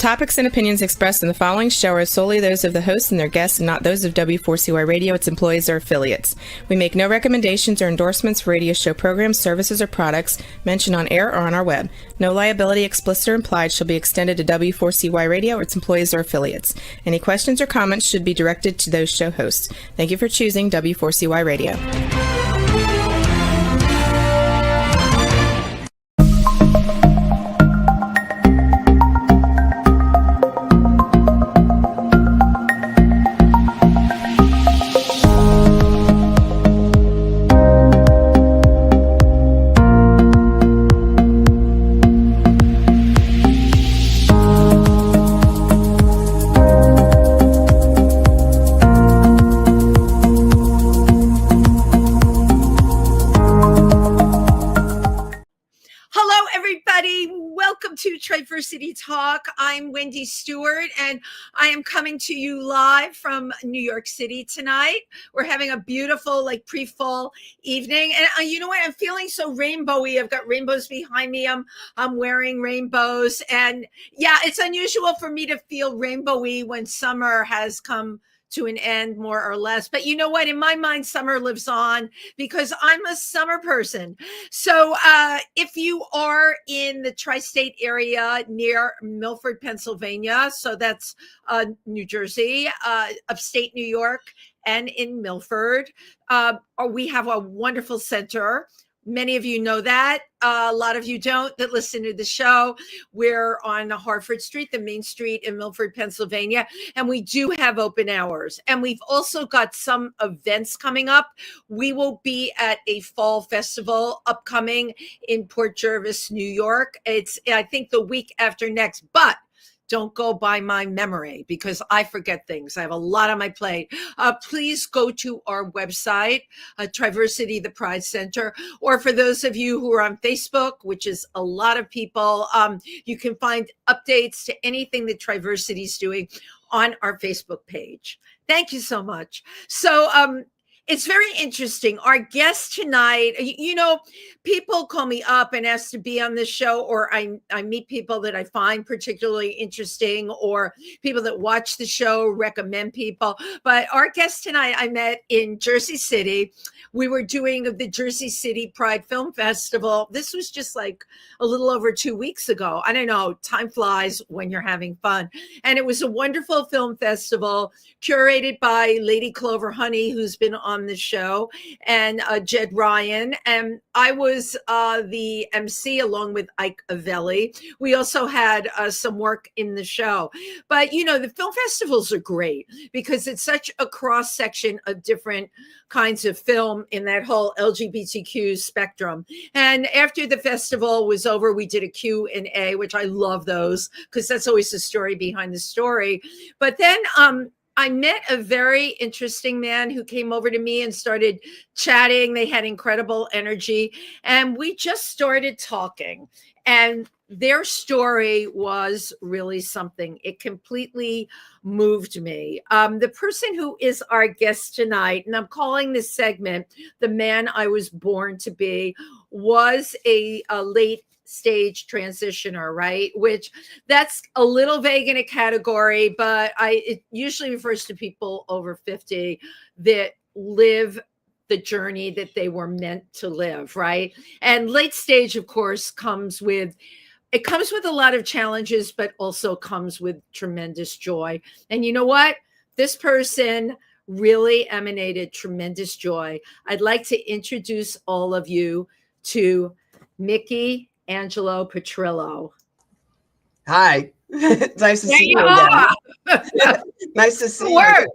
topics and opinions expressed in the following show are solely those of the hosts and their guests and not those of W4CY Radio, its employees, or affiliates. We make no recommendations or endorsements for radio show programs, services, or products mentioned on air or on our web. No liability, explicit or implied, shall be extended to W4CY Radio or its employees or affiliates. Any questions or comments should be directed to those show hosts. Thank you for choosing W4CY Radio. Diversity Talk. I'm Wendy Stewart, and I am coming to you live from New York City tonight. We're having a beautiful, pre-fall evening, and you know what? I'm feeling so rainbowy. I've got rainbows behind me. I'm wearing rainbows, and yeah, it's unusual for me to feel rainbowy when summer has come to an end, more or less. But you know what? In my mind, summer lives on because I'm a summer person. So if you are in the tri-state area near Milford, Pennsylvania, so that's New Jersey, upstate New York, and in Milford, we have a wonderful center. Many of you know that. A lot of you don't that listen to the show. We're on Hartford Street, the main street in Milford, Pennsylvania, and we do have open hours. And we've also got some events coming up. We will be at a fall festival upcoming in Port Jervis, New York. It's, I think, the week after next, but don't go by my memory because I forget things. I have a lot on my plate. Please go to our website, Triversity, the Pride Center, or for those of you who are on Facebook, which is a lot of people, you can find updates to anything that Triversity is doing on our Facebook page. Thank you so much. So, it's very interesting. Our guest tonight, you know, people call me up and ask to be on this show, or I meet people that I find particularly interesting, or people that watch the show recommend people. But our guest tonight, I met in Jersey City. We were doing the Jersey City Pride Film Festival. This was just like a little over 2 weeks ago. I don't know, time flies when you're having fun. And it was a wonderful film festival curated by Lady Clover Honey, who's been on the show, and Jed Ryan. And I was the MC along with Ike Avelli. We also had some work in the show. But, you know, the film festivals are great because it's such a cross section of different kinds of film in that whole LGBTQ spectrum. And after the festival was over, we did a Q&A, which I love those because that's always the story behind the story. But then I met a very interesting man who came over to me and started chatting. They had incredible energy, and we just started talking. And their story was really something. It completely moved me. The person who is our guest tonight, and I'm calling this segment "The Man I Was Born to Be," was a late stage transitioner, right? Which that's a little vague in a category, but it usually refers to people over 50 that live the journey that they were meant to live, right? And late stage, of course, comes with a lot of challenges, but also comes with tremendous joy. And you know what? This person really emanated tremendous joy. I'd like to introduce all of you to Micky Petrillo. Hi. Nice to see you again. Nice to see you.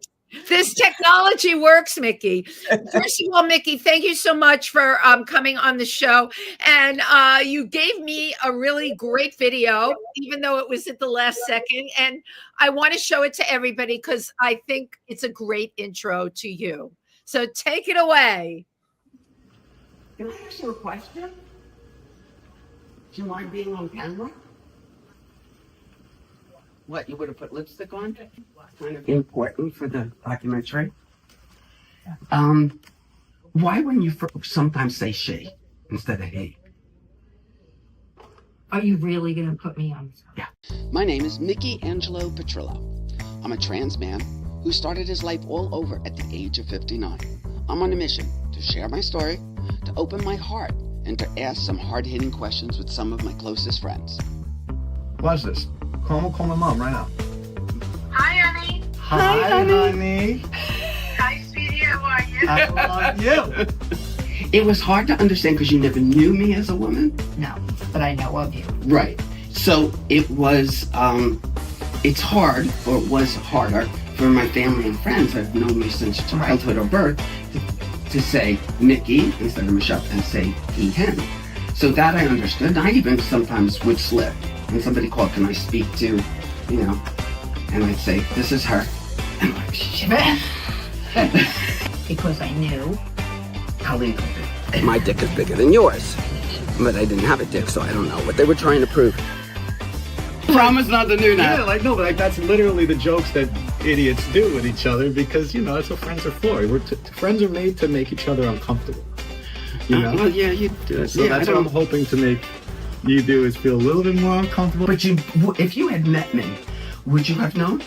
This technology works, Micky. First of all, Micky, thank you so much for coming on the show. And you gave me a really great video, even though it was at the last second. And I want to show it to everybody because I think it's a great intro to you. So take it away. Can I ask you a question? Do you mind being on camera? What, you would have put lipstick on? Kind of important for the documentary. Why when you sometimes say she instead of he? Are you really going to put me on? Yeah. My name is Micky Petrillo. I'm a trans man who started his life all over at the age of 59. I'm on a mission to share my story, to open my heart, and to ask some hard-hitting questions with some of my closest friends. Watch this. Call my mom right now. Hi, honey. Hi, honey. Hi, sweetie. How are you? I love you. It was hard to understand because you never knew me as a woman. No, but I know of you. Right. So it was, it's hard, or it was harder, for my family and friends that have known me since childhood or birth to say Micky instead of Michele and say he, him. So that I understood. I even sometimes would slip. When somebody called, can I speak to, and I'd say, this is her. And I'm like, shit. Because I knew. How legal dick. My dick is bigger than yours. But I didn't have a dick, so I don't know what they were trying to prove. Promise not to do that. Yeah, no, but that's literally the jokes that idiots do with each other because, that's what friends are for. Friends are made to make each other uncomfortable. Well, yeah, you do. So that's what I'm hoping to make you do is feel a little bit more uncomfortable. But if you had met me, would you have known?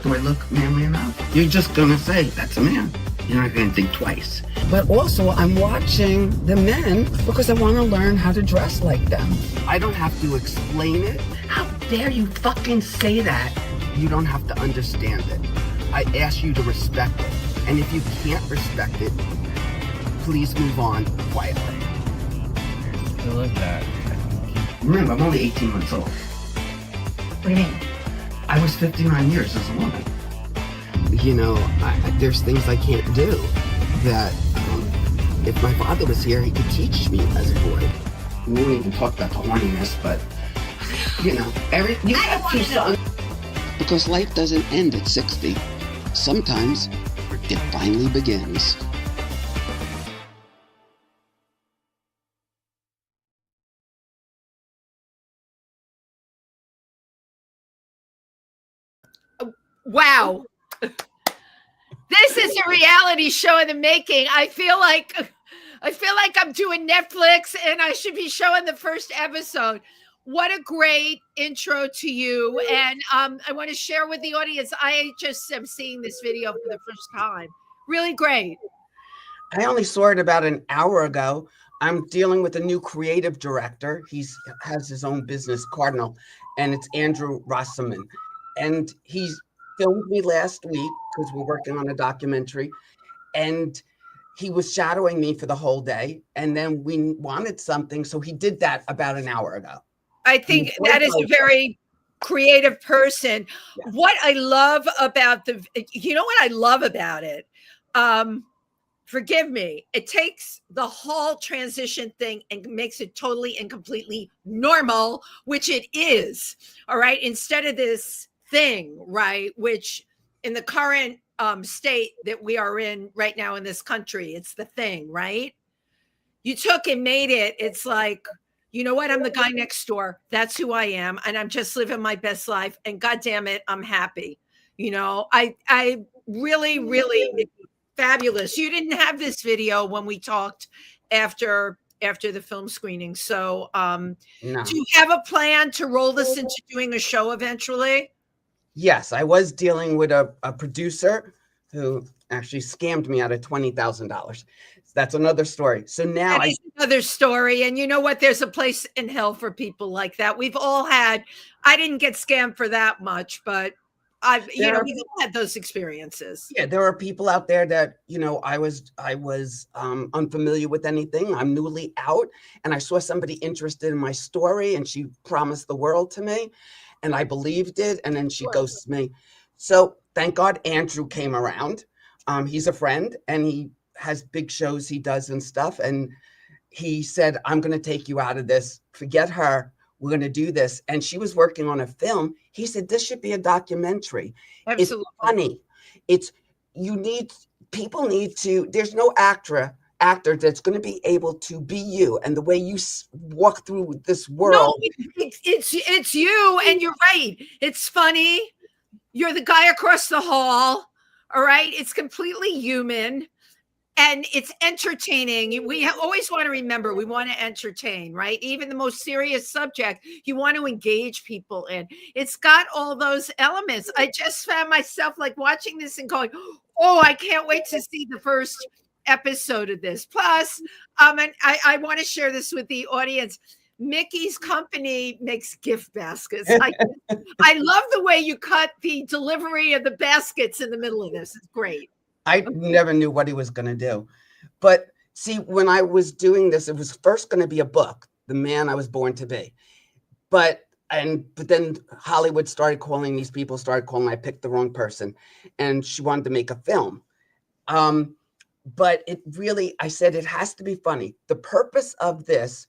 Do I look manly enough? You're just gonna say, that's a man. You're not gonna think twice. But also, I'm watching the men because I want to learn how to dress like them. I don't have to explain it. How dare you fucking say that? You don't have to understand it. I ask you to respect it. And if you can't respect it, please move on quietly. I love that. Remember, I'm only 18 months old. What do you mean? I was 59 years as a woman. There's things I can't do that if my father was here, he could teach me as a boy. We won't even talk about the horniness, but, you have two sons. Because life doesn't end at 60. Sometimes it finally begins. Wow. This is a reality show in the making. I feel like I'm doing Netflix and I should be showing the first episode. What a great intro to you. And I want to share with the audience. I just am seeing this video for the first time. Really great. I only saw it about an hour ago. I'm dealing with a new creative director. He has his own business, Cardinal, and it's Andrew Rossaman. And he's filmed me last week because we're working on a documentary. And he was shadowing me for the whole day. And then we wanted something. So he did that about an hour ago. I think that is a very creative person. Yeah. What I love about what I love about it, forgive me, it takes the whole transition thing and makes it totally and completely normal, which it is. All right. Instead of this thing, right, which in the current state that we are in right now in this country, it's the thing, right? You took and made it. It's like, you know what? I'm the guy next door. That's who I am. And I'm just living my best life. And God damn it, I'm happy. I really, really fabulous. You didn't have this video when we talked after the film screening. So no. Do you have a plan to roll this into doing a show eventually? Yes, I was dealing with a producer who actually scammed me out of $20,000. That's another story. So now that is another story. And you know what? There's a place in hell for people like that. We've all had, I didn't get scammed for that much, but we've all had those experiences. Yeah, there are people out there that, I was unfamiliar with anything. I'm newly out and I saw somebody interested in my story and she promised the world to me and I believed it. And then she ghosts me. So thank God Andrew came around. He's a friend and he has big shows he does and stuff. And he said, I'm going to take you out of this. Forget her. We're going to do this. And she was working on a film. He said, this should be a documentary. Absolutely. It's funny. People need to, there's no actor that's going to be able to be you. And the way you walk through this world. No, it's you. And you're right. It's funny. You're the guy across the hall. All right. It's completely human. and it's entertaining. We always want to remember we want to entertain, right? Even the most serious subject, you want to engage people in. It's got all those elements. I just found myself like watching this and going, oh, I can't wait to see the first episode of this. Plus, and I want to share this with the audience. Micky's company makes gift baskets. I love the way you cut the delivery of the baskets in the middle of this. It's great. I never knew what he was going to do. But see, when I was doing this, it was first going to be a book, The Man I Was Born to Be. But then Hollywood started calling, these people started calling, I picked the wrong person. And she wanted to make a film. But it really, I said, it has to be funny. The purpose of this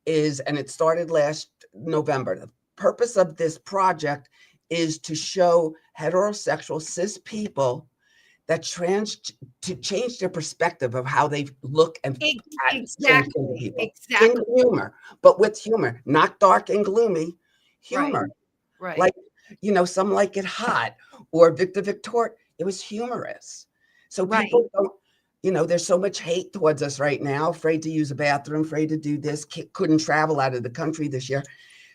is, and it started last November, the purpose of this project is to show heterosexual cis people that to change their perspective of how they look and exactly people. In humor, but with humor, not dark and gloomy humor. Right. Like, some like it hot, or Victor Victor, it was humorous. So people don't, there's so much hate towards us right now, afraid to use a bathroom, afraid to do this, couldn't travel out of the country this year.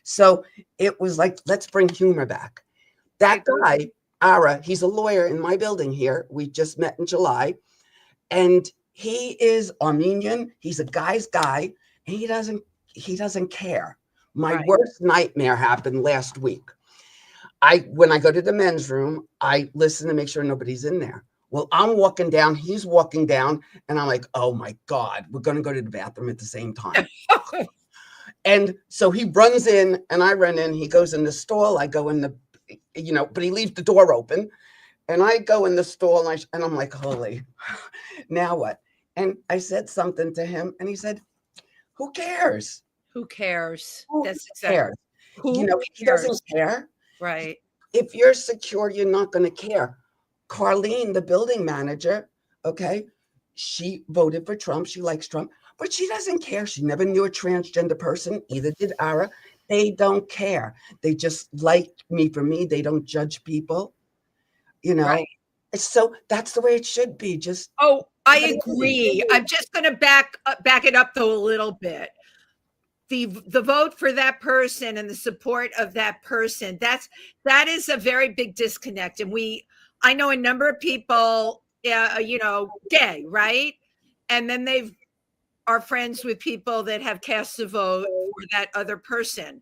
So it was like, let's bring humor back. That guy, Ara, he's a lawyer in my building here. We just met in July, and he is Armenian. He's a guy's guy, and he doesn't care. My worst nightmare happened last week. When I go to the men's room, I listen to make sure nobody's in there. Well, I'm walking down, he's walking down, and I'm like, oh my God, we're going to go to the bathroom at the same time. And so he runs in, and I run in. He goes in the stall. I go in the but he leaves the door open, and I go in the stall, and I'm like, holy, now what? And I said something to him, and he said, who cares? Who cares? That's exactly. He doesn't care. Right. If you're secure, you're not going to care. Carlene, the building manager, okay, she voted for Trump. She likes Trump, but she doesn't care. She never knew a transgender person. Either did Ara. They don't care. They just like me for me. They don't judge people, Right. So that's the way it should be. Just I agree. I'm just going to back it up though a little bit. The vote for that person and the support of that person, that is a very big disconnect. And I know a number of people, gay, right? And then they are friends with people that have cast a vote for that other person.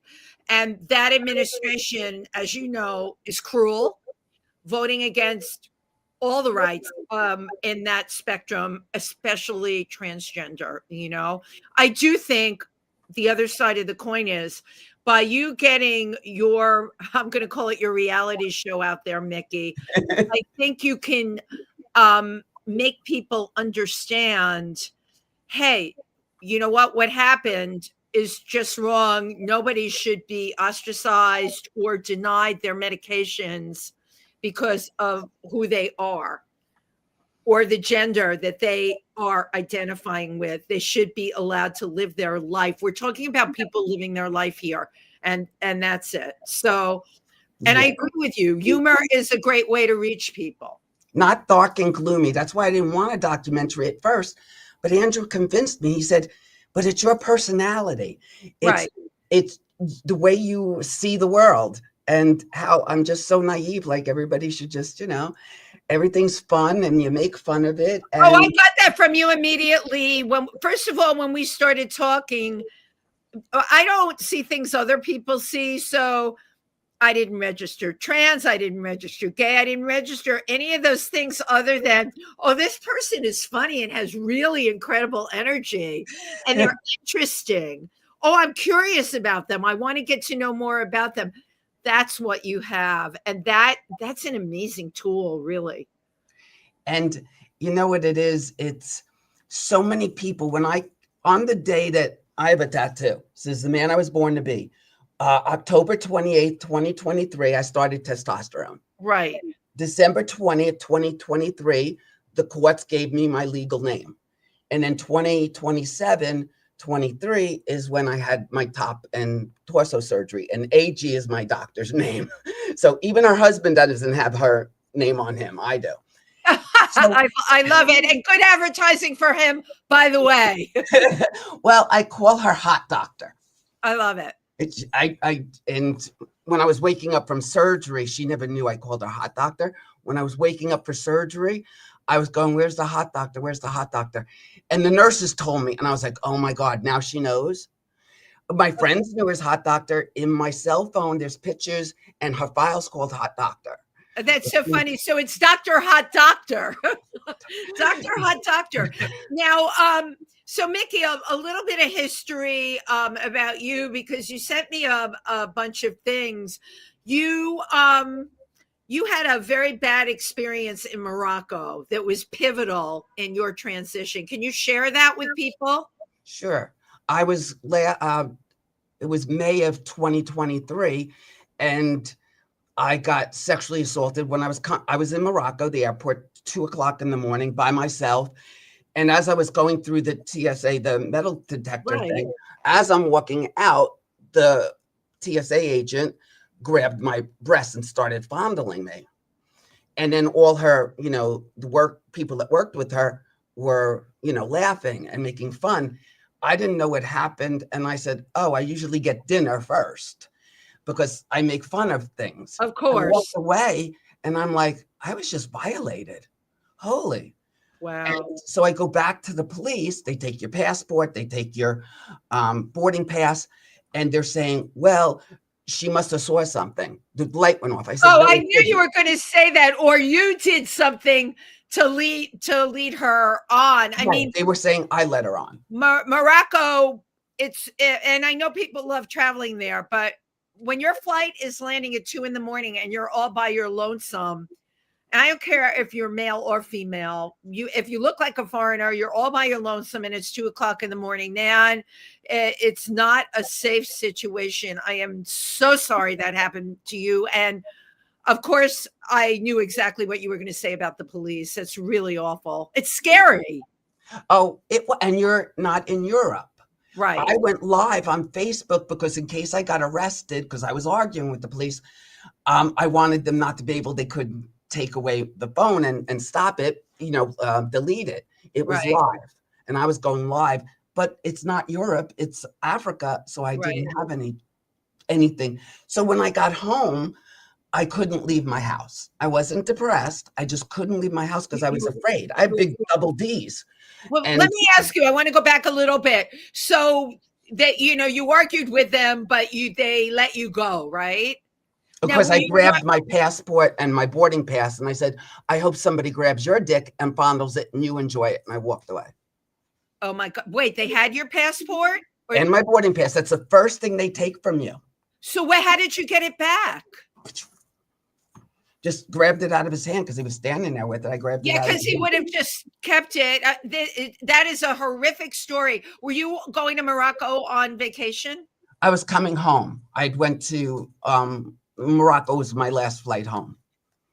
And that administration, as you know, is cruel, voting against all the rights in that spectrum, especially transgender. I do think the other side of the coin is, by you getting I'm going to call it your reality show out there, Micky, I think you can make people understand, hey, you know what happened is just wrong. Nobody should be ostracized or denied their medications because of who they are or the gender that they are identifying with. They should be allowed to live their life. We're talking about people living their life here, and that's it. So, and I agree with you. Humor is a great way to reach people. Not dark and gloomy. That's why I didn't want a documentary at first. But Andrew convinced me. He said, but it's your personality. It's the way you see the world, and how I'm just so naive. Like everybody should just, everything's fun and you make fun of it. And I got that from you immediately. First of all, when we started talking, I don't see things other people see. So I didn't register trans. I didn't register gay. I didn't register any of those things other than, this person is funny and has really incredible energy and they're interesting. I'm curious about them. I want to get to know more about them. That's what you have. And that's an amazing tool, really. And you know what it is? It's so many people. On the day that I have a tattoo, says the man I was born to be, October 28th, 2023, I started testosterone. Right. December 20th, 2023, the courts gave me my legal name. And then 23 is when I had my top and torso surgery, and AG is my doctor's name. So even her husband doesn't have her name on him. I do. I love it. And good advertising for him, by the way. Well, I call her Hot Doctor. I love it. And when I was waking up from surgery, she never knew I called her Hot Doctor. When I was waking up for surgery, I was going, where's the hot doctor? Where's the hot doctor? And the nurses told me, and I was like, oh my God, now she knows. My friends knew as Hot Doctor. In my cell phone, there's pictures, and her file's called Hot Doctor. That's so funny. So it's Dr. Hot Doctor. Dr. Hot Doctor. Now, so Micky, a little bit of history about you, because you sent me a bunch of things. You had a very bad experience in Morocco that was pivotal in your transition. Can you share that with people? Sure. I was, it was May of 2023, and I got sexually assaulted when I was in Morocco, the airport, 2:00 in the morning by myself. And as I was going through the TSA, the metal detector thing, as I'm walking out, the TSA agent grabbed my breast and started fondling me. And then all her, the people that worked with her were, laughing and making fun. I didn't know what happened. And I said, oh, I usually get dinner first because I make fun of things. Of course. I walked away and I'm like, I was just violated. Holy. Wow. And so I go back to the police. They take your passport. They take your boarding pass. And they're saying, well, she must have saw something. The light went off. I said, oh, no, I knew you were going to say that, or you did something to lead her on. I mean, they were saying I led her on. Morocco, and I know people love traveling there, but when your flight is landing at 2 a.m. and you're all by your lonesome, and I don't care if you're male or female, if you look like a foreigner, you're all by your lonesome and it's 2:00 in the morning, man, it's not a safe situation. I am so sorry that happened to you. And of course, I knew exactly what you were going to say about the police. That's really awful. It's scary. Oh, and you're not in Europe. Right. I went live on Facebook because in case I got arrested, because I was arguing with the police, I wanted them not to be able, they couldn't take away the phone and stop it, delete it. It was live and I was going live, but it's not Europe, it's Africa. So I didn't have anything. So when I got home, I couldn't leave my house. I wasn't depressed. I just couldn't leave my house because I was afraid. I had big double D's. Well, let me ask you, I want to go back a little bit. So that, you argued with them, but they let you go, right? Because I grabbed my passport and my boarding pass and I said, I hope somebody grabs your dick and fondles it and you enjoy it. And I walked away. Oh my God. Wait, they had your passport? And my boarding pass. That's the first thing they take from you. So how did you get it back? Just grabbed it out of his hand because he was standing there with it. I grabbed it. Yeah, because he would have just kept it. That is a horrific story. Were you going to Morocco on vacation? I was coming home. I went to Morocco was my last flight home.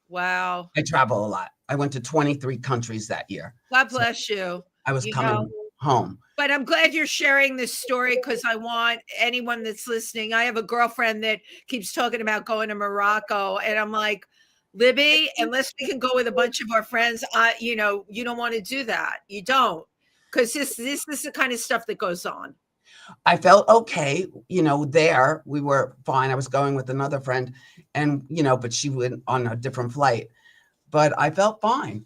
Wow. I travel a lot. I went to 23 countries that year. God bless you. I was coming home. But I'm glad you're sharing this story because I want anyone that's listening. I have a girlfriend that keeps talking about going to Morocco, and I'm like, Libby, unless we can go with a bunch of our friends, you don't want to do that. You don't, because this is the kind of stuff that goes on. I felt okay, there we were fine. I was going with another friend and, but she went on a different flight, but I felt fine.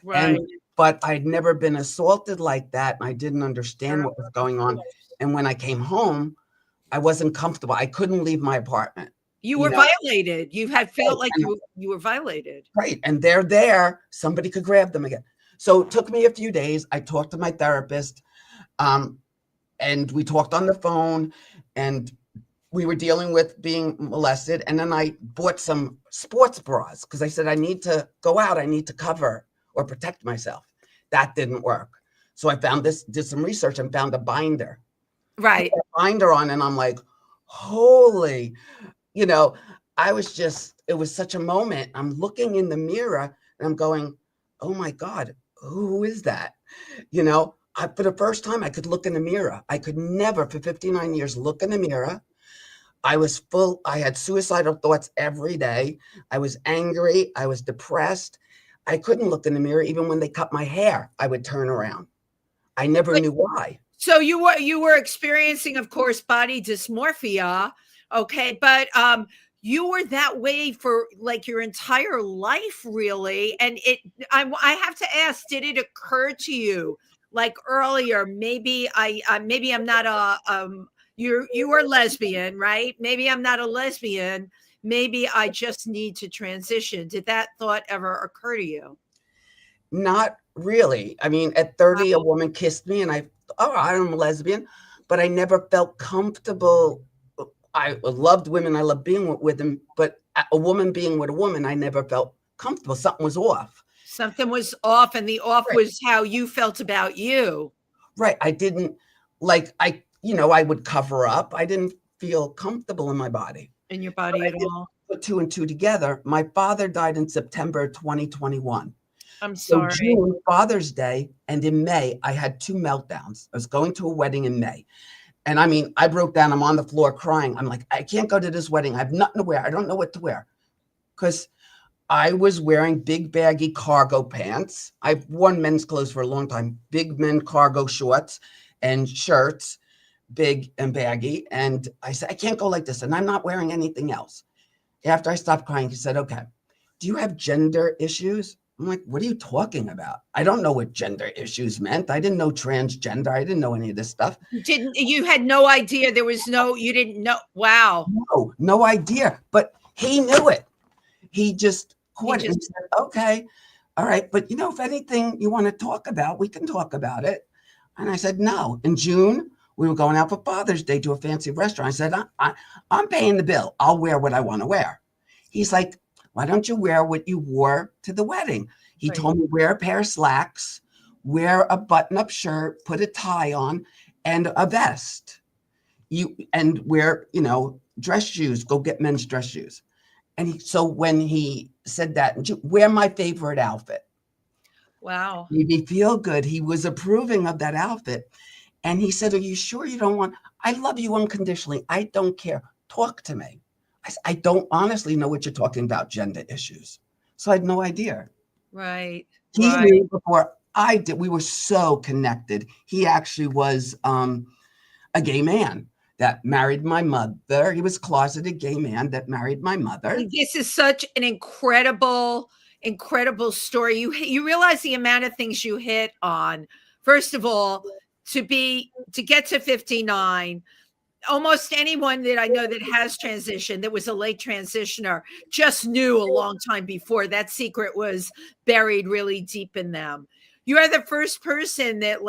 Right. But I'd never been assaulted like that. And I didn't understand what was going on. And when I came home, I wasn't comfortable. I couldn't leave my apartment. You were violated. You had felt like you were violated. Right. And they're there. Somebody could grab them again. So it took me a few days. I talked to my therapist and we talked on the phone and we were dealing with being molested. And then I bought some sports bras because I said, I need to go out. I need to cover or protect myself. That didn't work. So I did some research and found a binder. Right. Put a binder on and I'm like, holy, it was such a moment. I'm looking in the mirror and I'm going, oh my God, who is that? For the first time I could look in the mirror. I could never for 59 years look in the mirror. I had suicidal thoughts every day. I was angry. I was depressed. I couldn't look in the mirror. Even when they cut my hair, I would turn around. I never knew why. So you were experiencing, of course, body dysmorphia. Okay. But you were that way for like your entire life, really. And I have to ask, did it occur to you like earlier, maybe maybe I'm not you were lesbian, right? Maybe I'm not a lesbian. Maybe I just need to transition. Did that thought ever occur to you? Not really. I mean, at 30, a woman kissed me and I'm a lesbian, but I never felt comfortable. I loved women. I loved being with them, but a woman being with a woman, I never felt comfortable. Something was off. Something was off, and the off Right. was how you felt about you. Right. I didn't I would cover up. I didn't feel comfortable in my body. In your body at all. Put two and two together. My father died in September 2021. I'm So sorry. June, Father's Day, and in May, I had 2 meltdowns. I was going to a wedding in May. And I mean, I broke down. I'm on the floor crying. I'm like, I can't go to this wedding. I have nothing to wear. I don't know what to wear. Because I was wearing big baggy cargo pants. I've worn men's clothes for a long time. Big men cargo shorts and shirts, big and baggy. And I said, I can't go like this. And I'm not wearing anything else. After I stopped crying, he said, okay, do you have gender issues? I'm like, what are you talking about? I don't know what gender issues meant. I didn't know transgender. I didn't know any of this stuff. You had no idea. You didn't know. Wow. No idea. But he knew it. He just caught it and said, okay, all right. But if anything you want to talk about, we can talk about it. And I said, no. In June, we were going out for Father's Day to a fancy restaurant. I said, I'm paying the bill. I'll wear what I want to wear. He's like, why don't you wear what you wore to the wedding? He told me, wear a pair of slacks, wear a button-up shirt, put a tie on, and a vest. And wear, dress shoes. Go get men's dress shoes. And so when he said that, wear my favorite outfit. Wow. Made me feel good. He was approving of that outfit. And he said, are you sure you don't want, I love you unconditionally. I don't care. Talk to me. I don't honestly know what you're talking about, gender issues. So I had no idea. Right. He knew before I did. We were so connected. He actually was a gay man that married my mother. He was a closeted gay man that married my mother. This is such an incredible story. You realize the amount of things you hit on. First of all, to get to 59, almost anyone that I know that has transitioned, that was a late transitioner, just knew a long time before. That secret was buried really deep in them. You are the first person that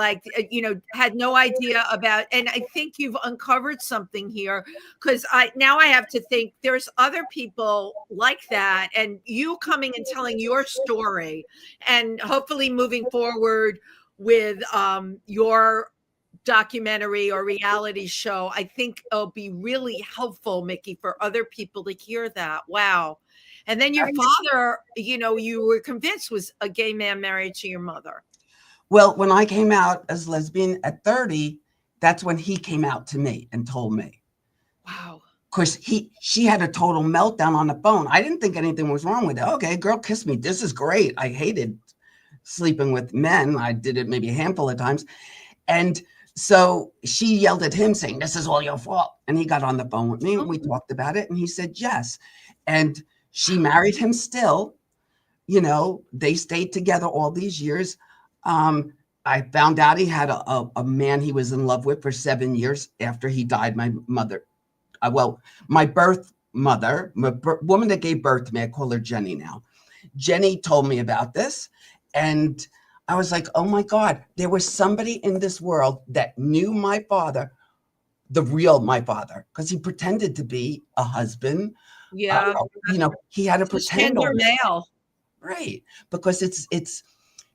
had no idea about, and I think you've uncovered something here, because I have to think there's other people like that, and you coming and telling your story and hopefully moving forward with your documentary or reality show, I think it'll be really helpful, Micky, for other people to hear that. Wow. And then your father, you were convinced was a gay man married to your mother. Well, when I came out as lesbian at 30, that's when he came out to me and told me. Wow. Because she had a total meltdown on the phone. I didn't think anything was wrong with it. Okay, girl kissed me. This is great. I hated sleeping with men. I did it maybe a handful of times. And so she yelled at him saying, this is all your fault. And he got on the phone with me and we talked about it. And he said, yes. And she married him still. They stayed together all these years. I found out he had a man he was in love with for 7 years after he died. My mother, my birth mother, woman that gave birth to me, I call her Jenny now. Jenny told me about this. And I was like, oh my God, there was somebody in this world that knew my father, the real my father, because he pretended to be a husband. Yeah. He had to pretend. Gender male. Right. Because it's the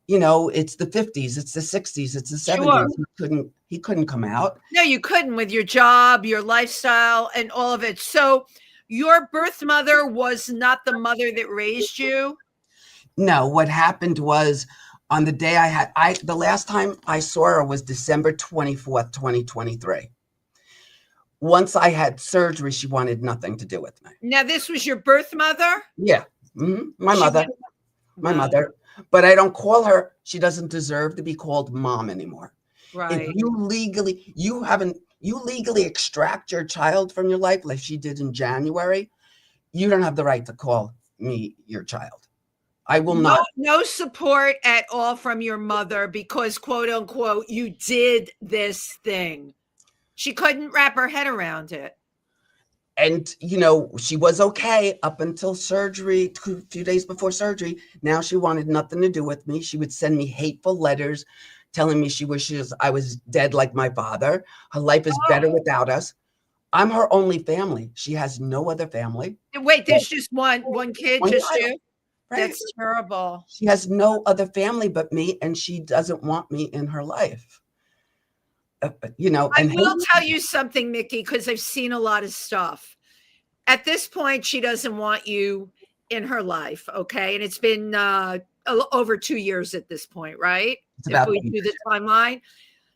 50s, it's the 60s, it's the 70s. Sure. He couldn't come out. No, you couldn't, with your job, your lifestyle, and all of it. So your birth mother was not the mother that raised you? No, what happened was, on the day the last time I saw her was December 24th, 2023. Once I had surgery, she wanted nothing to do with me. Now, this was your birth mother? Yeah. Mm-hmm. My mother. but I don't call her. She doesn't deserve to be called mom anymore. Right. If you legally extract your child from your life like she did in January, you don't have the right to call me your child. I will not. No support at all from your mother because, quote unquote, you did this thing. She couldn't wrap her head around it. And, she was okay up until surgery, a few days before surgery. Now she wanted nothing to do with me. She would send me hateful letters telling me she wishes I was dead like my father. Her life is better without us. I'm her only family. She has no other family. Wait, there's just one kid, One just child. you? Right. That's terrible. She has no other family but me, and she doesn't want me in her life. I and will tell you something, Micky, because I've seen a lot of stuff. At this point, she doesn't want you in her life, okay? And it's been over 2 years at this point, right? If we do the timeline.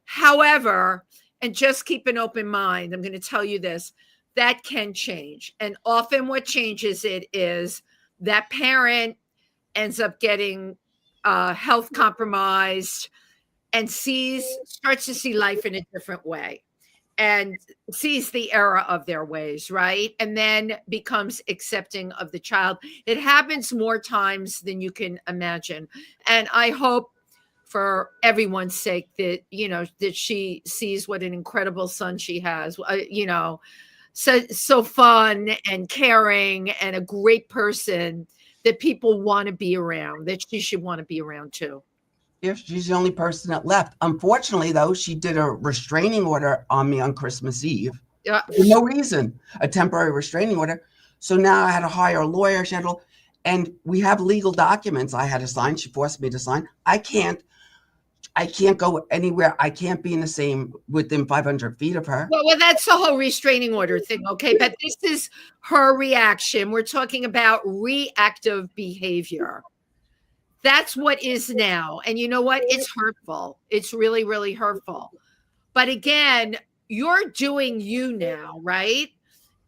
However, and just keep an open mind, I'm going to tell you this, that can change. And often what changes it is that parent ends up getting health compromised and starts to see life in a different way and sees the error of their ways, right? And then becomes accepting of the child. It happens more times than you can imagine. And I hope for everyone's sake that, that she sees what an incredible son she has, so fun and caring and a great person that people want to be around, that she should want to be around too. If she's the only person that left. Unfortunately, though, she did a restraining order on me on Christmas Eve. Yeah. For no reason, a temporary restraining order. So now I had to hire a lawyer. And we have legal documents I had to sign. She forced me to sign. I can't go anywhere. I can't be within 500 feet of her. Well, that's the whole restraining order thing, okay? But this is her reaction. We're talking about reactive behavior. That's what is now. And you know what? It's hurtful. It's really, really hurtful. But again, you're doing you now, right?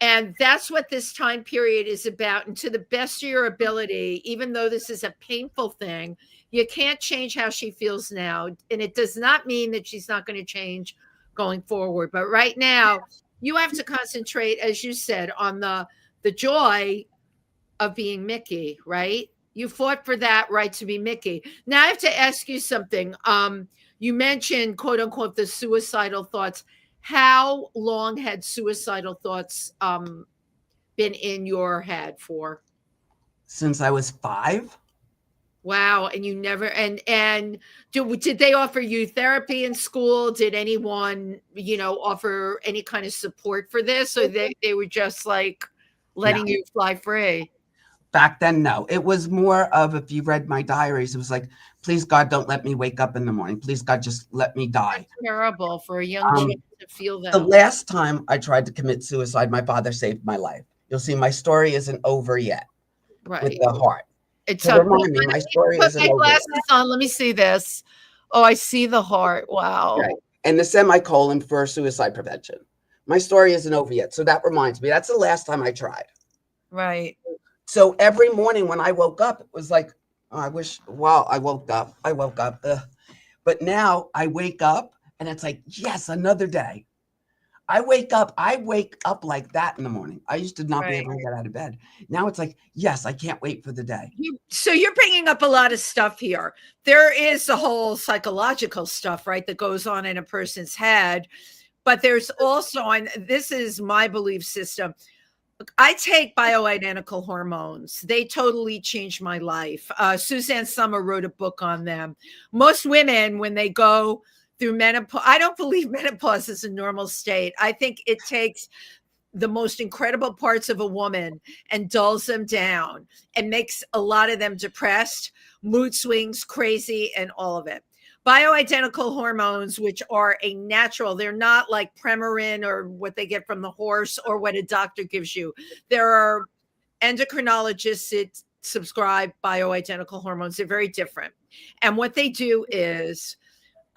And that's what this time period is about. And to the best of your ability, even though this is a painful thing, you can't change how she feels now. And it does not mean that she's not going to change going forward. But right now, you have to concentrate, as you said, on the joy of being Micky, right? You fought for that right to be Micky. Now I have to ask you something. You mentioned, quote unquote, the suicidal thoughts. How long had suicidal thoughts been in your head for? Since I was 5. Wow. And you never, and did they offer you therapy in school? Did anyone, offer any kind of support for this? Or they were just like letting you fly free? Back then, no. It was more of, if you read my diaries, it was like, please God, don't let me wake up in the morning. Please God, just let me die. That's terrible for a young child to feel that. The last time I tried to commit suicide, my father saved my life. You'll see my story isn't over yet. Right. With the heart. It's so remind me, my story isn't over. Put my glasses on. Let me see this. Oh, I see the heart. Wow. Right. And the semicolon for suicide prevention. My story isn't over yet. So that reminds me, that's the last time I tried. Right. So every morning when I woke up, it was like, I woke up. But now I wake up and it's like, yes, another day. I wake up like that in the morning. I used to not be able to get out of bed. Now it's like, yes, I can't wait for the day. So you're bringing up a lot of stuff here. There is the whole psychological stuff, right, that goes on in a person's head. But there's also, and this is my belief system, I take bioidentical hormones. They totally changed my life. Suzanne Sommer wrote a book on them. Most women, when they go through menopause, I don't believe menopause is a normal state. I think it takes the most incredible parts of a woman and dulls them down and makes a lot of them depressed, mood swings, crazy, and all of it. Bioidentical hormones, which are a natural, they're not like Premarin or what they get from the horse or what a doctor gives you. There are endocrinologists that subscribe bioidentical hormones. They're very different. And what they do is,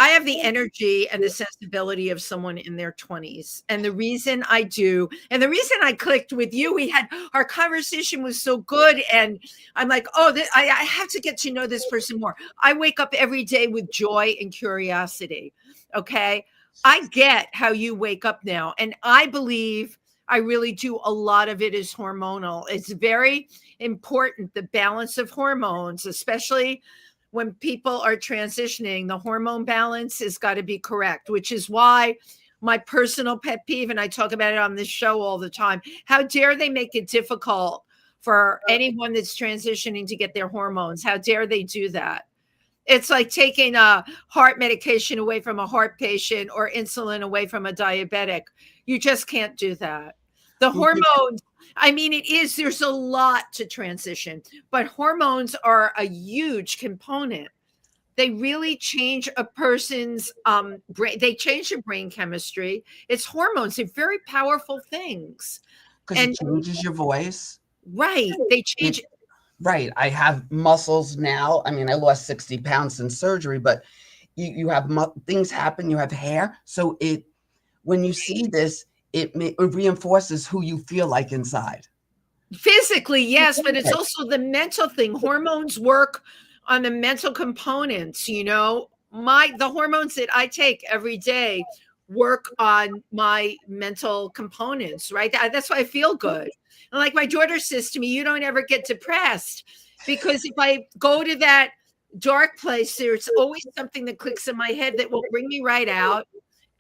I have the energy and the sensibility of someone in their 20s. And the reason I do, and the reason I clicked with you, our conversation was so good. And I'm like, oh, I have to get to know this person more. I wake up every day with joy and curiosity. Okay. I get how you wake up now. And I believe I really do. A lot of it is hormonal. It's very important, the balance of hormones, especially when people are transitioning. The hormone balance has got to be correct, which is why my personal pet peeve, and I talk about it on this show all the time, how dare they make it difficult for anyone that's transitioning to get their hormones? How dare they do that? It's like taking a heart medication away from a heart patient or insulin away from a diabetic. You just can't do that. The hormones, I mean, there's a lot to transition, but hormones are a huge component. They really change a person's brain. They change your brain chemistry. It's hormones. They're very powerful things. Because it changes your voice. Right. They change. Right. I have muscles now. I mean, I lost 60 pounds since surgery, but you have things happen. You have hair. So when you see this, it reinforces who you feel like inside. Physically, yes, but it's also the mental thing. Hormones work on the mental components. The hormones that I take every day work on my mental components, right? That's why I feel good. And like my daughter says to me, you don't ever get depressed, because if I go to that dark place, there's always something that clicks in my head that will bring me right out,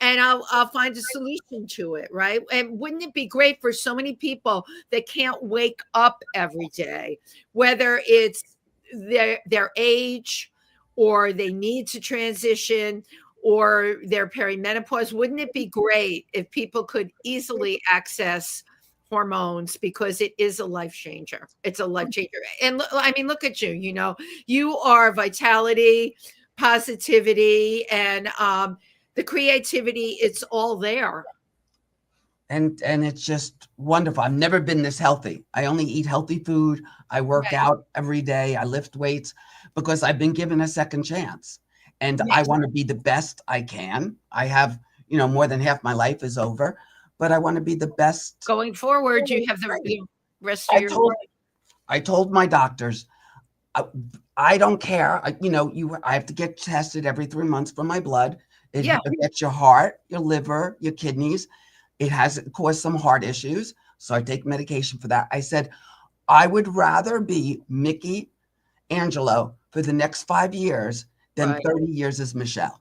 and I'll find a solution to it, right? And wouldn't it be great for so many people that can't wake up every day, whether it's their age, or they need to transition, or their perimenopause? Wouldn't it be great if people could easily access hormones, because it is a life changer? It's a life changer. And I mean, look at you, you are vitality, positivity, and the creativity. It's all there. And it's just wonderful. I've never been this healthy. I only eat healthy food. I work out every day. I lift weights because I've been given a second chance, and I want to be the best I can. I have, more than half my life is over, but I want to be the best. Going forward, you have the rest of your life. I told my doctors, I don't care. I have to get tested every 3 months for my blood. It affects your heart, your liver, your kidneys. It has caused some heart issues. So I take medication for that. I said, I would rather be Mickey Angelo for the next 5 years than 30 years as Michele.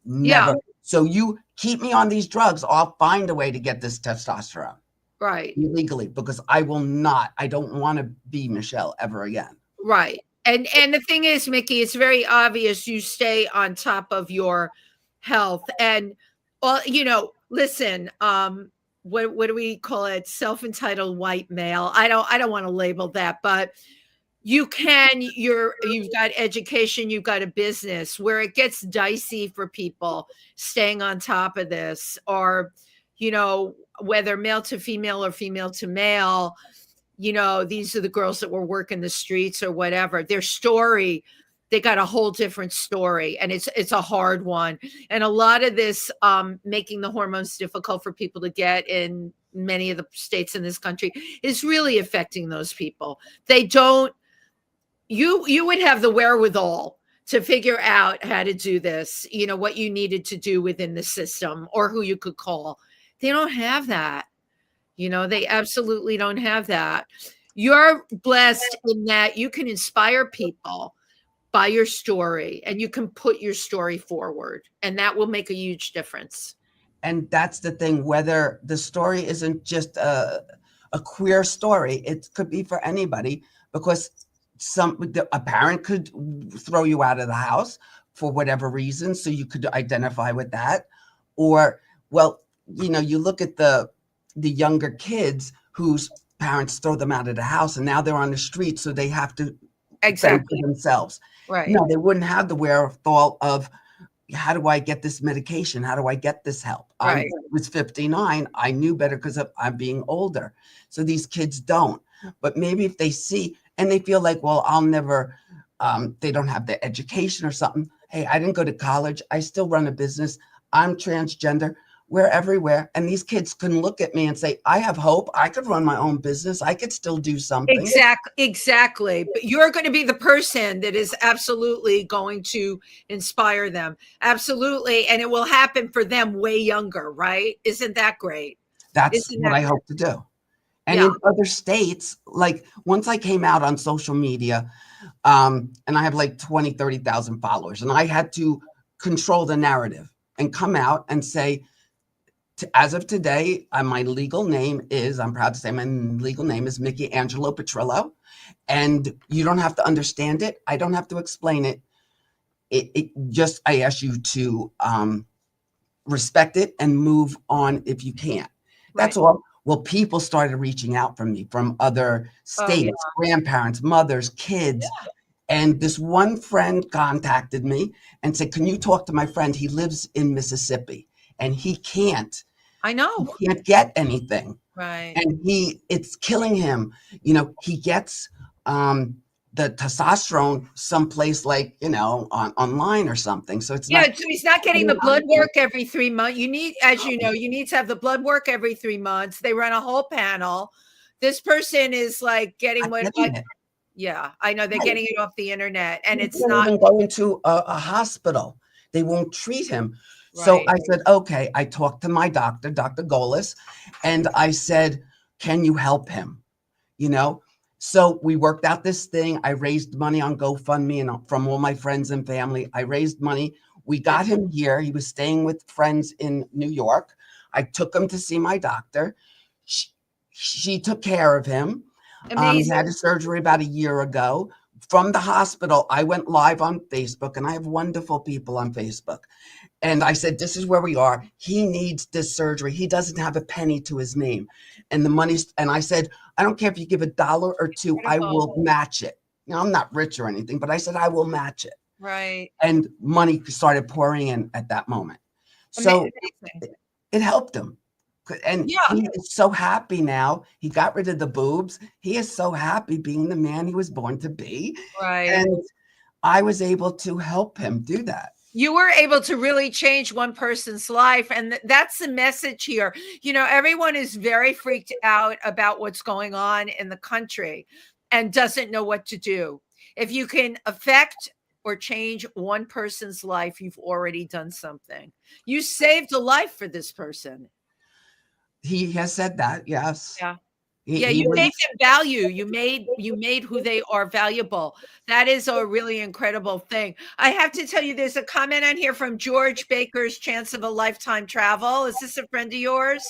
Never. Yeah. So you keep me on these drugs, I'll find a way to get this testosterone. Right. Illegally, because I don't want to be Michele ever again. Right. And the thing is, Mickey, it's very obvious you stay on top of your health. And listen, what do we call it? Self-entitled white male. I don't want to label that, but you've got education, you've got a business. Where it gets dicey for people staying on top of this, or whether male to female or female to male, these are the girls that were working the streets or whatever. Their story, they got a whole different story, and it's a hard one. And a lot of this making the hormones difficult for people to get in many of the states in this country is really affecting those people. They don't. You would have the wherewithal to figure out how to do this, what you needed to do within the system, or who you could call. They don't have that. They absolutely don't have that. You're blessed in that you can inspire people by your story, and you can put your story forward, and that will make a huge difference. And that's the thing, whether the story isn't just a queer story, it could be for anybody, because a parent could throw you out of the house for whatever reason, so you could identify with that. Or, you look at the younger kids whose parents throw them out of the house, and now they're on the street, so they have to fend for themselves. Right. No, they wouldn't have the wherewithal of, how do I get this medication? How do I get this help? Right. I was 59. I knew better because I'm being older. So these kids don't. But maybe if they see and they feel like, well, I'll never, they don't have the education or something, Hey, I didn't go to college. I still run a business. I'm transgender. We're everywhere. And these kids can look at me and say, I have hope. I could run my own business. I could still do something. Exactly. But you're going to be the person that is absolutely going to inspire them. Absolutely. And it will happen for them way younger, right? Isn't that great? That's Isn't what that I great? hope to do. And Yeah. in other states, like once I came out on social media, and I have like 20, 30,000 followers, and I had to control the narrative and come out and say, as of today, my legal name is, I'm proud to say my legal name is Micky Petrillo. And you don't have to understand it. I don't have to explain it. It just, I ask you to respect it and move on if you can't. That's Right. all. Well, people started reaching out from me from other Oh, yeah. states, grandparents, mothers, kids. And this one friend contacted me and said, can you talk to my friend? He lives in Mississippi and he can't I know. get anything. Right. And it's killing him. He gets the testosterone someplace like, online or something. So it's Yeah, not. so he's not getting the blood work every 3 months. You need, as you know, you need to have the blood work every 3 months. They run a whole panel. This person is like getting what yeah, I know they're getting it off the internet, and it's not even going to a hospital. They won't treat him. So right. I said, okay. I talked to my doctor, Dr. Golis, and I said, can you help him? So we worked out this thing. I raised money on GoFundMe and from all my friends and family. I raised money. We got him here. He was staying with friends in New York. I took him to see my doctor. She took care of him. He had his surgery about a year ago. From the hospital, I went live on Facebook, and I have wonderful people on Facebook. And I said, this is where we are. He needs this surgery. He doesn't have a penny to his name. And the money's, and I said, I don't care if you give $1 or $2, I will match it. Now, I'm not rich or anything, but I said, I will match it. Right. And money started pouring in at that moment. So it helped him. And he is so happy now. He got rid of the boobs. He is so happy being the man he was born to be. Right. And I was able to help him do that. You were able to really change one person's life. And that's the message here. Everyone is very freaked out about what's going on in the country and doesn't know what to do. If you can affect or change one person's life, you've already done something. You saved a life for this person. He has said that, yes. Yeah. You made them value. You made who they are valuable. That is a really incredible thing. I have to tell you, there's a comment on here from George Baker's Chance of a Lifetime Travel. Is this a friend of yours?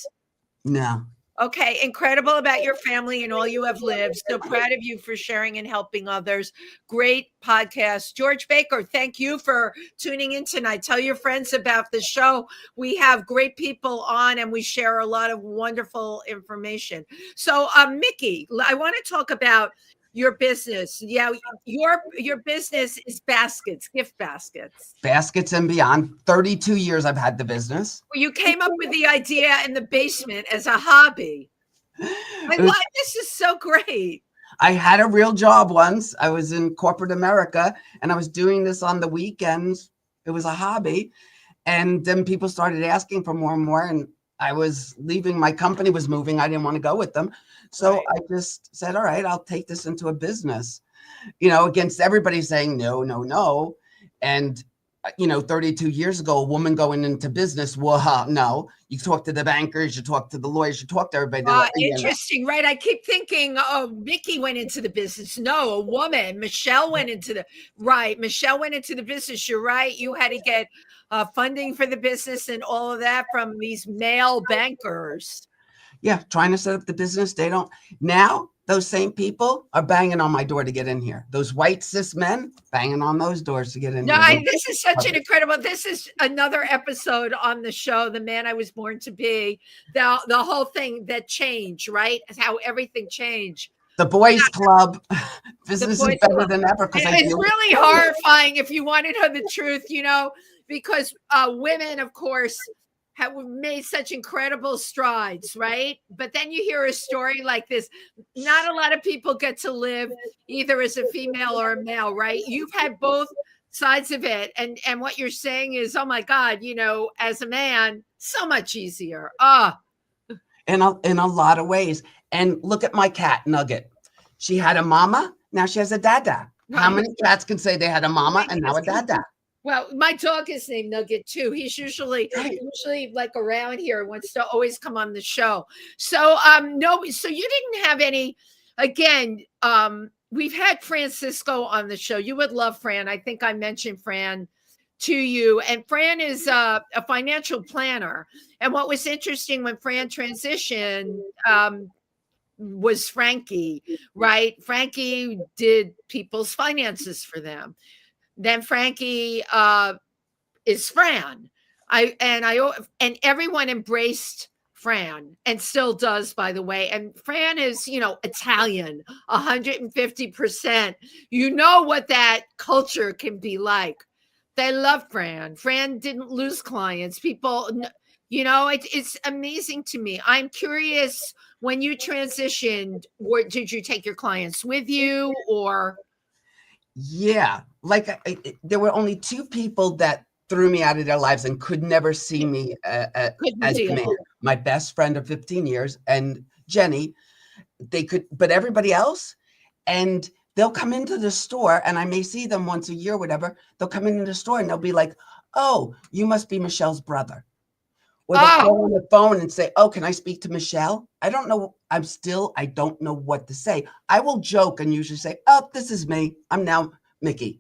No. Okay, incredible about your family and all you have lived. So proud of you for sharing and helping others. Great podcast. George Baker, thank you for tuning in tonight. Tell your friends about the show. We have great people on and we share a lot of wonderful information. So, Micky, I want to talk about your business. Yeah, your business is baskets, gift baskets. Baskets and beyond. 32 years I've had the business. Well, you came up with the idea in the basement as a hobby. This is so great. I had a real job once. I was in corporate America and I was doing this on the weekends. It was a hobby. And then people started asking for more and more. And I was leaving. My company was moving. I didn't want to go with them. So I just said, all right, I'll take this into a business, against everybody saying no, no, no. And, 32 years ago, a woman going into business, well, no, you talk to the bankers, you talk to the lawyers, you talk to everybody. Interesting, right? I keep thinking, oh, Micky went into the business. No, a woman. Michele went into the business. You're right. You had to get funding for the business and all of that from these male bankers. Yeah, trying to set up the business. They don't. Now, those same people are banging on my door to get in here. Those white cis men banging on those doors to get in here. This is such an incredible, this is another episode on the show, The Man I Was Born to Be. The whole thing that changed, right? How everything changed. The boys club. Business is better than ever. It's really horrifying if you want to know the truth, because women, of course, have made such incredible strides, right? But then you hear a story like this. Not a lot of people get to live either as a female or a male, right? You've had both sides of it. And what you're saying is, oh my God, as a man, so much easier. In a lot of ways. And look at my cat, Nugget. She had a mama, now she has a dada. How many cats can say they had a mama and now a dada? Well, my dog is named Nugget too. He's usually like around here, wants to always come on the show. So no, so you didn't have any. Again, we've had Francisco on the show. You would love Fran. I think I mentioned Fran to you. And Fran is a financial planner. And what was interesting when Fran transitioned was Frankie, right? Frankie did people's finances for them. Then Frankie is Fran. And everyone embraced Fran, and still does, by the way. And Fran is, Italian, 150%. You know what that culture can be like. They love Fran. Fran didn't lose clients. People, it's amazing to me. I'm curious, when you transitioned, did you take your clients with you, or? Yeah, like there were only two people that threw me out of their lives and could never see me as a man. My best friend of 15 years and Jenny, they could, but everybody else, and they'll come into the store, and I may see them once a year, whatever. They'll come into the store and they'll be like, "Oh, you must be Michelle's brother." Or they'll go on the phone and say, "Oh, can I speak to Michele?" I don't know. I don't know what to say. I will joke and usually say, "Oh, this is me. I'm now Micky."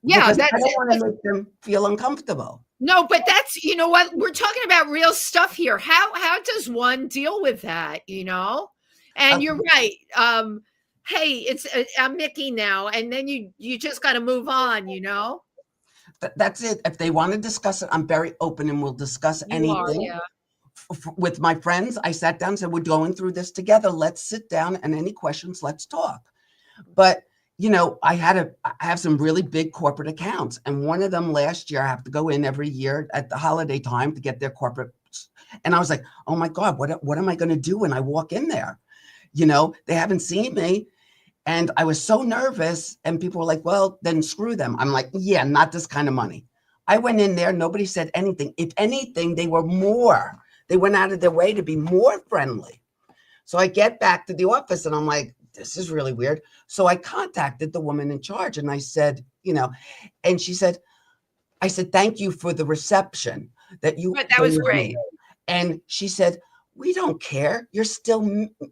Yeah, because I don't want to make them feel uncomfortable. No, but that's, you know what? We're talking about real stuff here. How does one deal with that, And you're right. Hey, I'm Micky now, and then you just got to move on, That's it. If they want to discuss it, I'm very open and we'll discuss anything. With my friends, I sat down and said, "We're going through this together. Let's sit down, and any questions, let's talk." But I have some really big corporate accounts, and one of them last year, I have to go in every year at the holiday time to get their corporate. And I was like, "Oh my God, what am I going to do when I walk in there?" They haven't seen me. And I was so nervous, and people were like, "Well, then screw them." I'm like, "Yeah, not this kind of money." I went in there. Nobody said anything. If anything, they went out of their way to be more friendly. So I get back to the office and I'm like, this is really weird. So I contacted the woman in charge and I said, and she said, I said, "Thank you for the reception that you." But that was great. And she said, "We don't care. You're still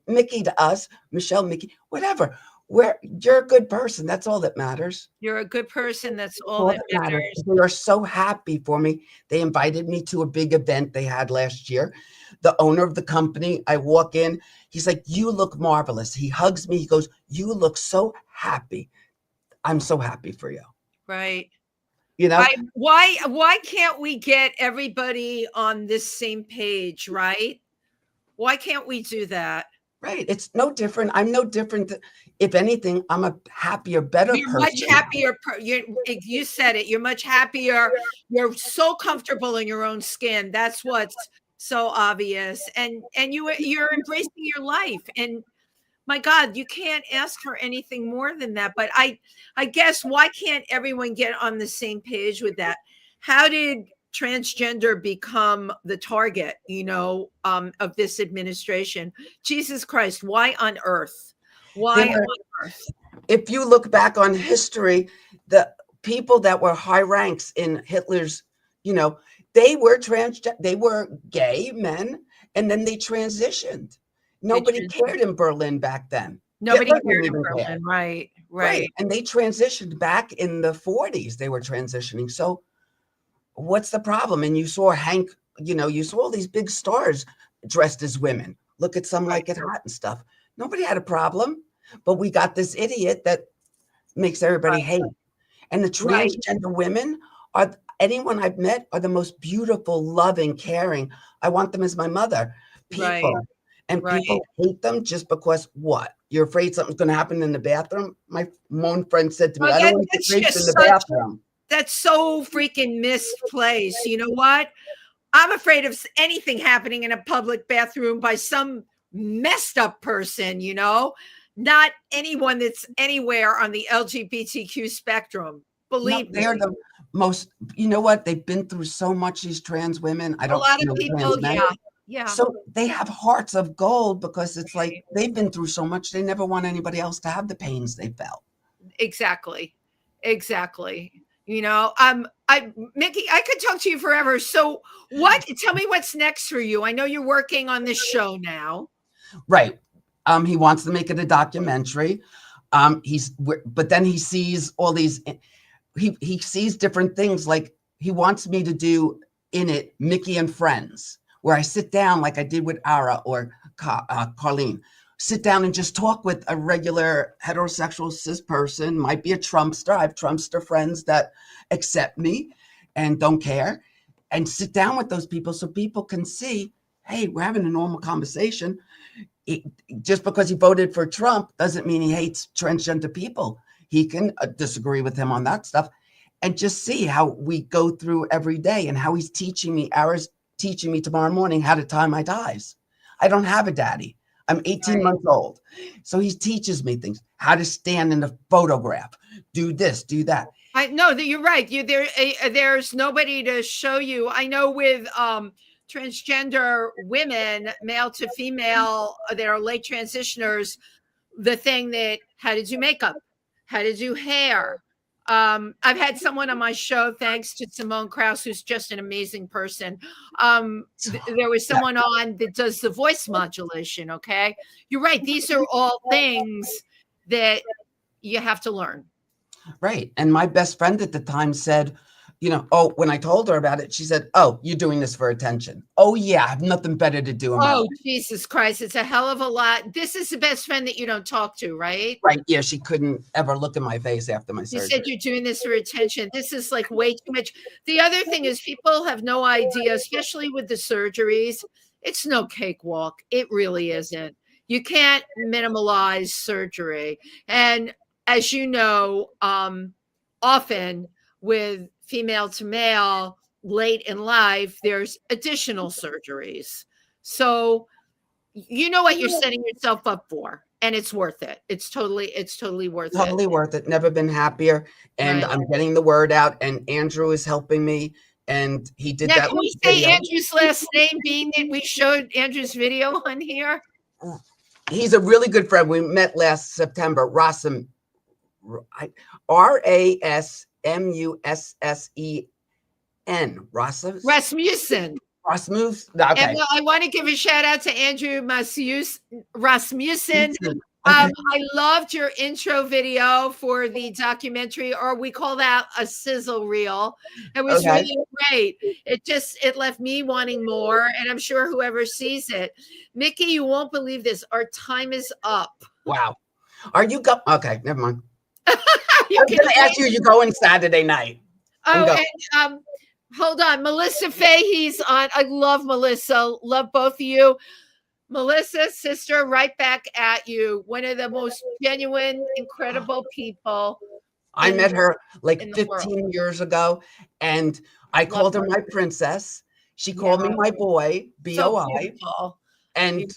Micky to us, Michele, Micky, whatever. You're a good person. That's all that matters." You're a good person. That's all that matters. They are so happy for me. They invited me to a big event they had last year. The owner of the company, I walk in, he's like, "You look marvelous." He hugs me. He goes, "You look so happy. I'm so happy for you." Right. Why can't we get everybody on this same page, right? Why can't we do that? Right. It's no different. I'm no different. If anything, I'm a happier, better person. You're much happier. You said it. You're much happier. You're so comfortable in your own skin. That's what's so obvious. And you're embracing your life. And my God, you can't ask for anything more than that. But I guess, why can't everyone get on the same page with that? How did transgender become the target, of this administration? Jesus Christ, why on earth? Why on earth? If you look back on history, the people that were high ranks in Hitler's, they were gay men, and then they transitioned. Nobody cared in Berlin back then. Nobody cared in Berlin, right. And they transitioned back in the 40s. They were transitioning. So what's the problem? And you saw Hank, you saw all these big stars dressed as women. Look at Some Like It Hot and stuff. Nobody had a problem, but we got this idiot that makes everybody hate. And the transgender women anyone I've met are the most beautiful, loving, caring. I want them as my mother. People. And people hate them just because what? You're afraid something's going to happen in the bathroom? My one friend said to me, "I don't want to get raped in the bathroom." That's so freaking misplaced. You know what? I'm afraid of anything happening in a public bathroom by some messed up person, not anyone that's anywhere on the LGBTQ spectrum. Believe they are me. the most, you know what? They've been through so much, these trans women. I A don't lot of know people, trans men. yeah. Yeah. So they have hearts of gold because it's like they've been through so much. They never want anybody else to have the pains they felt. Exactly. You know, Micky, I could talk to you forever. So tell me what's next for you. I know you're working on this show now. Right. He wants to make it a documentary. But then he sees all these, he sees different things. Like he wants me to do in it Mickey and Friends, where I sit down like I did with Ara or Carlene, sit down and just talk with a regular heterosexual cis person, might be a Trumpster. I have Trumpster friends that accept me and don't care, and sit down with those people so people can see, hey, we're having a normal conversation. Just because he voted for Trump doesn't mean he hates transgender people. He can disagree with him on that stuff, and just see how we go through every day and how he's teaching me. Ara's teaching me tomorrow morning how to tie my ties. I don't have a daddy. I'm 18 months old. So he teaches me things, how to stand in a photograph, do this, do that. I know that you're right. There's nobody to show you. I know with transgender women, male to female, that are late transitioners, the thing that how to do makeup, how to do hair. I've had someone on my show, thanks to Simone Krause, who's just an amazing person. There was someone on that does the voice modulation. Okay. You're right. These are all things that you have to learn. Right. And my best friend at the time said, you know, oh, when I told her about it, she said, oh, you're doing this for attention. Oh, yeah, I have nothing better to do in my life. Jesus Christ. It's a hell of a lot. This is the best friend that you don't talk to, right? Right. Yeah. She couldn't ever look in my face after my surgery. You said you're doing this for attention. This is like way too much. The other thing is people have no idea, especially with the surgeries. It's no cakewalk. It really isn't. You can't minimalize surgery. And as you know, often with female to male late in life, there's additional surgeries. So you know what you're setting yourself up for, and it's worth it. It's totally worth it. Totally worth it. Never been happier. And Right. I'm getting the word out, and Andrew is helping me. And he did Now, that. can we say Andrew's last name, being that we showed Andrew's video on here? He's a really good friend. We met last September. Rasmussen. Rasmussen. Rasmussen. Okay. And I want to give a shout out to Andrew Rasmussen. Okay. I loved your intro video for the documentary, or we call that a sizzle reel. It was really great. It left me wanting more, and I'm sure whoever sees it. Micky, you won't believe this. Our time is up. Wow. Are you go? Okay, never mind. I'm going to ask you. You going Saturday night? Oh, and hold on, Melissa Fahey's on. I love Melissa. Love both of you. Melissa, sister, right back at you. One of the most genuine, incredible people. I met her like 15 years ago, and I called her my princess. She called me my boy, B-O-I. And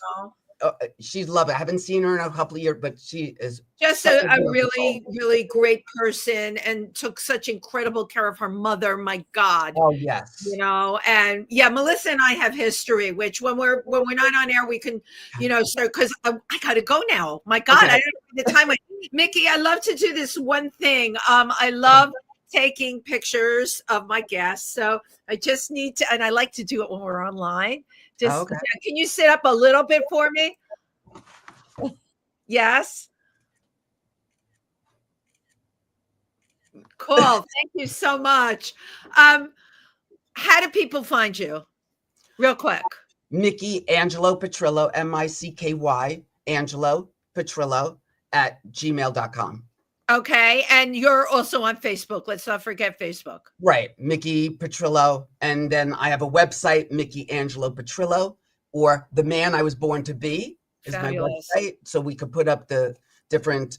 she's lovely. I haven't seen her in a couple of years, but she is just a really, really great person, and took such incredible care of her mother. My God. Oh yes. You know, and yeah, Melissa and I have history, which when we're not on air, we can, you know, so because I gotta go now. My God, I don't have the time. Micky, I love to do this one thing. I love taking pictures of my guests. So I just need to, and I like to do it when we're online. Just can you sit up a little bit for me? Yes. Cool. Thank you so much. How do people find you? Real quick. Micky Angelo Petrillo, M-I-C-K-Y, Angelo Petrillo @gmail.com. Okay. And you're also on Facebook. Let's not forget Facebook. Right. Micky Petrillo. And then I have a website, Micky Angelo Petrillo, or The Man I Was Born to Be is my website. So we could put up the different,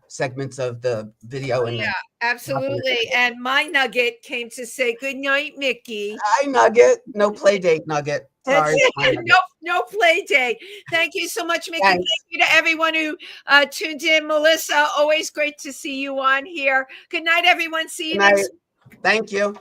segments of the video. And Yeah, absolutely. And my nugget came to say good night, Mickey. Hi, Nugget. No play date, Nugget. That's Sorry. it. No play day. Thank you so much, Mickey. Thanks. Thank you to everyone who tuned in. Melissa, always great to see you on here. Good night, everyone. See you Good night. next Thank you.